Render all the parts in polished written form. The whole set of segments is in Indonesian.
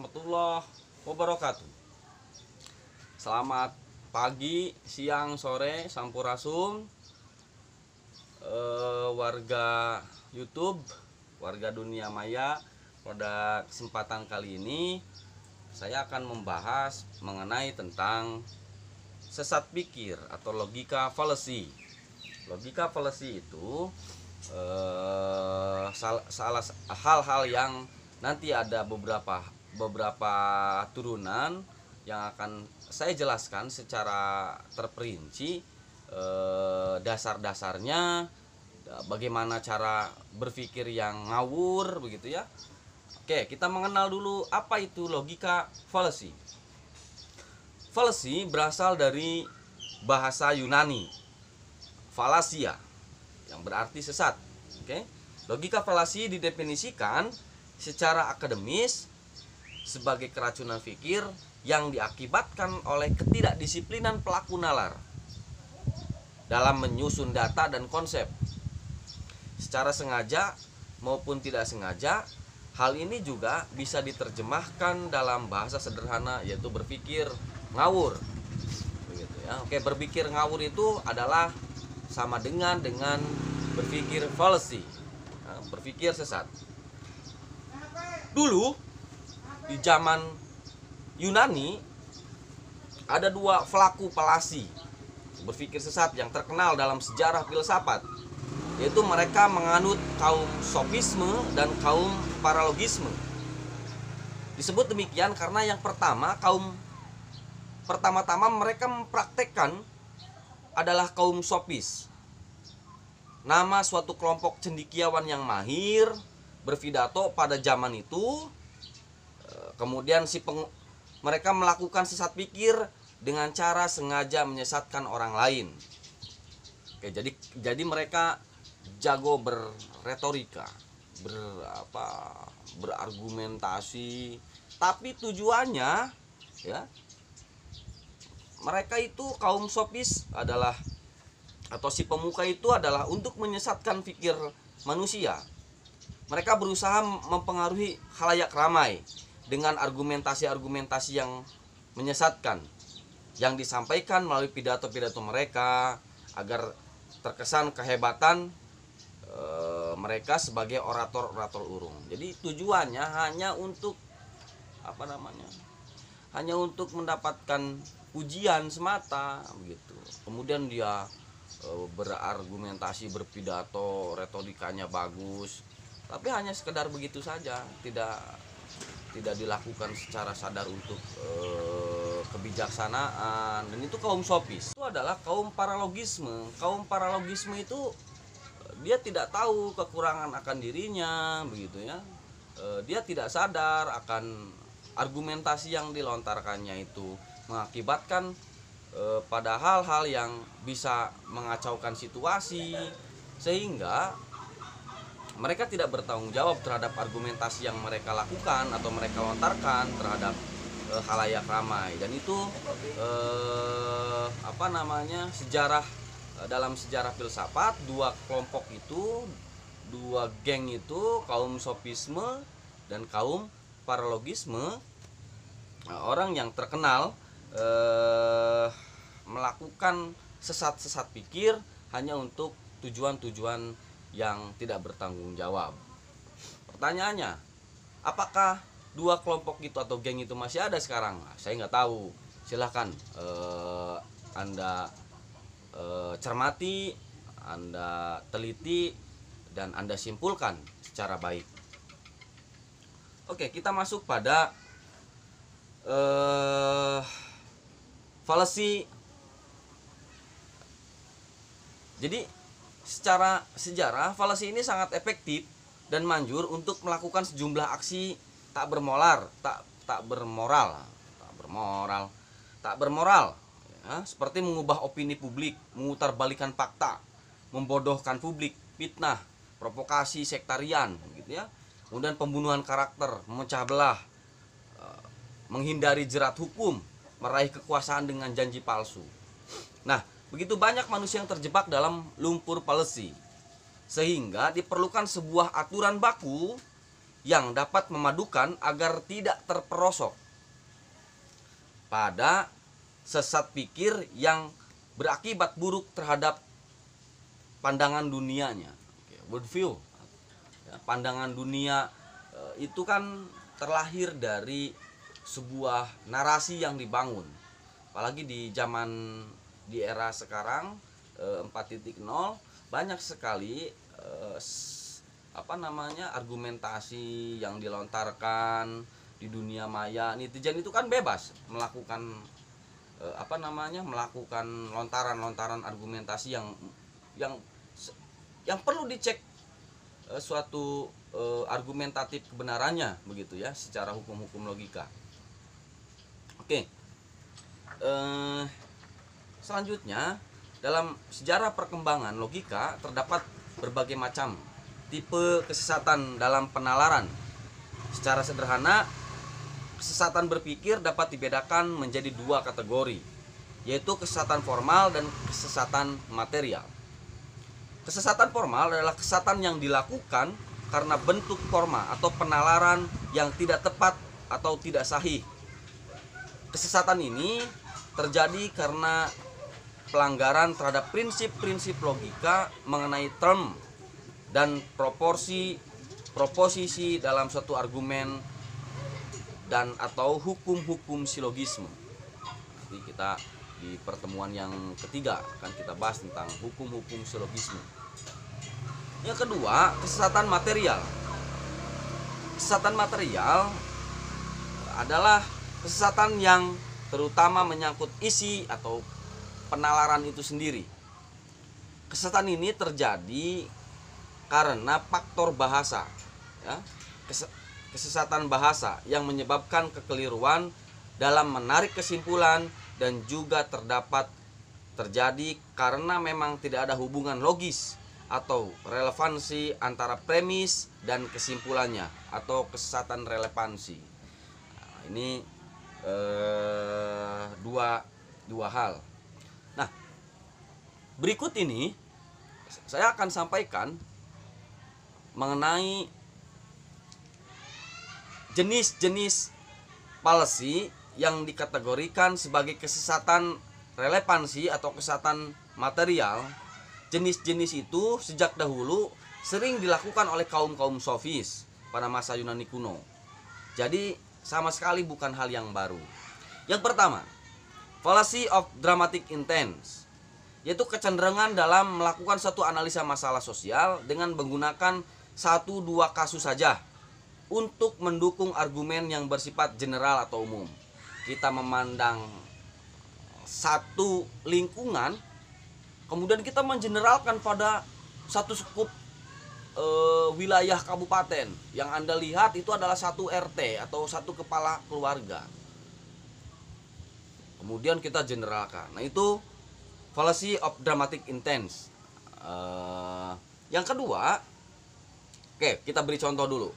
warahmatullahi wabarakatuh. Selamat pagi, siang, sore, sampurasum, warga YouTube, warga dunia maya. Pada kesempatan kali ini saya akan membahas mengenai tentang sesat pikir atau logika fallacy. Logika fallacy itu salah hal-hal yang nanti ada beberapa turunan yang akan saya jelaskan secara terperinci, dasar-dasarnya, bagaimana cara berpikir yang ngawur begitu ya. Oke, kita mengenal dulu apa itu logika fallacy. Fallacy berasal dari bahasa Yunani fallacia, yang berarti sesat. Oke. Logika fallacy didefinisikan secara akademis sebagai keracunan pikir yang diakibatkan oleh ketidakdisiplinan pelaku nalar dalam menyusun data dan konsep. Secara sengaja maupun tidak sengaja, hal ini juga bisa diterjemahkan dalam bahasa sederhana, yaitu berpikir ngawur. Begitu ya. Oke, berpikir ngawur itu adalah sama dengan berpikir fallacy, berpikir sesat. Dulu di zaman Yunani ada dua pelaku fallacy, berpikir sesat yang terkenal dalam sejarah filsafat, yaitu mereka menganut kaum sofisme dan kaum paralogisme. Disebut demikian karena yang pertama-tama mereka mempraktekkan adalah kaum sofis. Nama suatu kelompok cendekiawan yang mahir berpidato pada zaman itu. Kemudian mereka melakukan sesat pikir dengan cara sengaja menyesatkan orang lain. Oke, jadi mereka jago berretorika, berargumentasi, tapi tujuannya ya, mereka itu kaum sofis adalah, atau si pemuka itu adalah untuk menyesatkan pikir manusia. Mereka berusaha mempengaruhi khalayak ramai dengan argumentasi-argumentasi yang menyesatkan yang disampaikan melalui pidato-pidato mereka agar terkesan kehebatan mereka sebagai orator-orator urung. Jadi tujuannya hanya untuk hanya untuk mendapatkan pujian semata begitu. Kemudian dia berargumentasi, berpidato, retorikanya bagus, tapi hanya sekedar begitu saja, tidak dilakukan secara sadar untuk kebijaksanaan. Dan itu kaum sofis. Itu adalah kaum paralogisme. Kaum paralogisme itu dia tidak tahu kekurangan akan dirinya begitu ya. Dia tidak sadar akan argumentasi yang dilontarkannya itu mengakibatkan pada hal-hal yang bisa mengacaukan situasi, sehingga mereka tidak bertanggung jawab terhadap argumentasi yang mereka lakukan atau mereka lontarkan terhadap khalayak ramai. Dan itu dalam sejarah filsafat, dua kelompok itu, dua geng itu, kaum sofisme dan kaum paralogisme, orang yang terkenal melakukan sesat-sesat pikir hanya untuk tujuan-tujuan yang tidak bertanggung jawab. Pertanyaannya, apakah dua kelompok itu atau geng itu masih ada sekarang? Saya nggak tahu. Silahkan Anda cermati, Anda teliti, dan Anda simpulkan secara baik. Oke, kita masuk pada fallacy. Jadi secara sejarah, fallacy ini sangat efektif dan manjur untuk melakukan sejumlah aksi tak bermoral, ya, seperti mengubah opini publik, memutarbalikkan fakta, membodohkan publik, fitnah, provokasi sektarian, gitu ya. Kemudian pembunuhan karakter, memecah belah, menghindari jerat hukum, meraih kekuasaan dengan janji palsu. Nah, begitu banyak manusia yang terjebak dalam lumpur fallacy, sehingga diperlukan sebuah aturan baku yang dapat memadukan agar tidak terperosok pada sesat pikir yang berakibat buruk terhadap pandangan dunianya. Worldview, ya, pandangan dunia itu kan terlahir dari sebuah narasi yang dibangun, apalagi di era sekarang 4.0 banyak sekali argumentasi yang dilontarkan di dunia maya. Netizen itu kan bebas melakukan melakukan lontaran argumentasi yang perlu dicek suatu argumentatif kebenarannya, begitu ya, secara hukum logika. Oke. Selanjutnya, dalam sejarah perkembangan logika terdapat berbagai macam tipe kesesatan dalam penalaran. Secara sederhana, kesesatan berpikir dapat dibedakan menjadi dua kategori, yaitu kesesatan formal dan kesesatan material. Kesesatan formal adalah kesesatan yang dilakukan karena bentuk forma atau penalaran yang tidak tepat atau tidak sahih. Kesesatan ini terjadi karena pelanggaran terhadap prinsip-prinsip logika mengenai term dan proposisi dalam suatu argumen dan atau hukum-hukum silogisme. Nanti kita di pertemuan yang ketiga akan kita bahas tentang hukum-hukum silogisme. Yang kedua, kesesatan material. Kesesatan material adalah kesesatan yang terutama menyangkut isi atau penalaran itu sendiri. Kesesatan ini terjadi karena faktor bahasa, ya. Kesesatan bahasa yang menyebabkan kekeliruan dalam menarik kesimpulan dan juga terjadi karena memang tidak ada hubungan logis atau relevansi antara premis dan kesimpulannya, atau kesesatan relevansi. Nah, ini dua hal. Nah, berikut ini saya akan sampaikan mengenai jenis-jenis palsi yang dikategorikan sebagai kesesatan relevansi atau kesesatan material. Jenis-jenis itu sejak dahulu sering dilakukan oleh kaum sofis pada masa Yunani kuno. Jadi sama sekali bukan hal yang baru. Yang pertama, fallacy of dramatic intent, yaitu kecenderungan dalam melakukan suatu analisa masalah sosial dengan menggunakan 1-2 kasus saja untuk mendukung argumen yang bersifat general atau umum. Kita memandang satu lingkungan, kemudian kita mengeneralkan pada satu skup wilayah kabupaten. Yang Anda lihat itu adalah satu RT atau satu kepala keluarga. Kemudian kita generalkan. Nah, itu fallacy of dramatic intent. Yang kedua, oke, kita beri contoh dulu.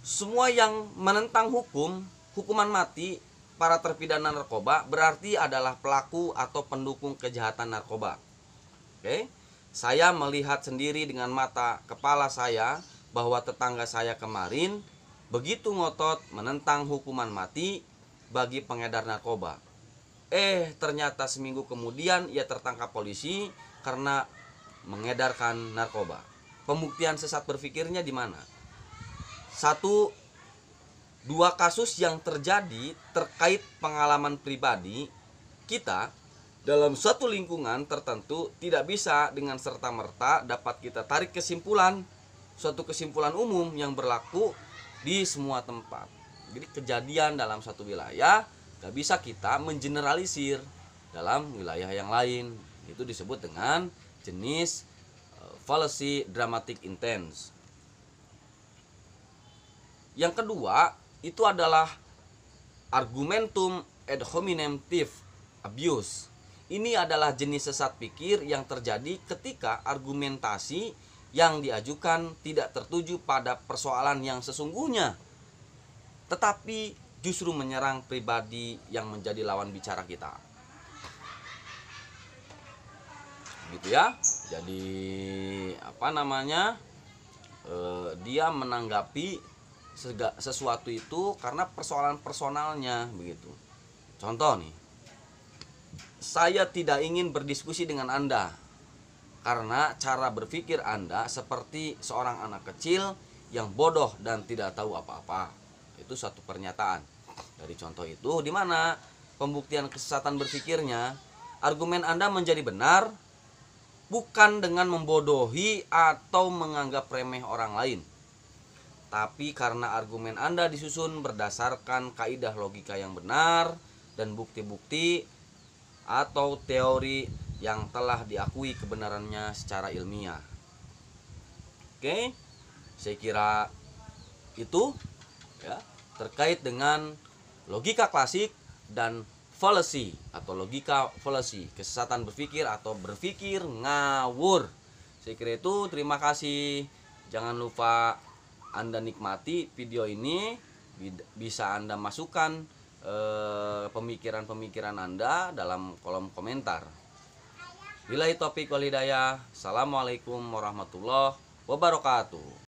Semua yang menentang hukuman mati para terpidana narkoba berarti adalah pelaku atau pendukung kejahatan narkoba. Oke, saya melihat sendiri dengan mata kepala saya bahwa tetangga saya kemarin begitu ngotot menentang hukuman mati bagi pengedar narkoba. Ternyata seminggu kemudian ia tertangkap polisi karena mengedarkan narkoba. Pembuktian sesat berpikirnya di mana? 1-2 kasus yang terjadi terkait pengalaman pribadi kita dalam suatu lingkungan tertentu tidak bisa dengan serta-merta dapat kita tarik kesimpulan, suatu kesimpulan umum yang berlaku di semua tempat. Jadi kejadian dalam satu wilayah gak bisa kita mengeneralisir dalam wilayah yang lain. Itu disebut dengan jenis fallacy dramatic intent. Yang kedua itu adalah argumentum ad hominem abuse. Ini adalah jenis sesat pikir yang terjadi ketika argumentasi yang diajukan tidak tertuju pada persoalan yang sesungguhnya, tetapi justru menyerang pribadi yang menjadi lawan bicara kita. Gitu ya. Jadi dia menanggapi sesuatu itu karena persoalan personalnya begitu. Contoh nih, saya tidak ingin berdiskusi dengan Anda karena cara berpikir Anda seperti seorang anak kecil yang bodoh dan tidak tahu apa-apa. Itu satu pernyataan. Dari contoh itu, di mana pembuktian kesesatan berpikirnya, argumen Anda menjadi benar bukan dengan membodohi atau menganggap remeh orang lain, tapi karena argumen Anda disusun berdasarkan kaidah logika yang benar dan bukti-bukti atau teori yang telah diakui kebenarannya secara ilmiah. Oke, saya kira itu ya terkait dengan logika klasik dan fallacy atau logika fallacy, kesesatan berpikir atau berpikir ngawur. Saya kira itu. Terima kasih. Jangan lupa Anda nikmati video ini, bisa Anda masukkan pemikiran-pemikiran Anda dalam kolom komentar. Billahi taufiq wal hidayah. Assalamualaikum warahmatullahi wabarakatuh.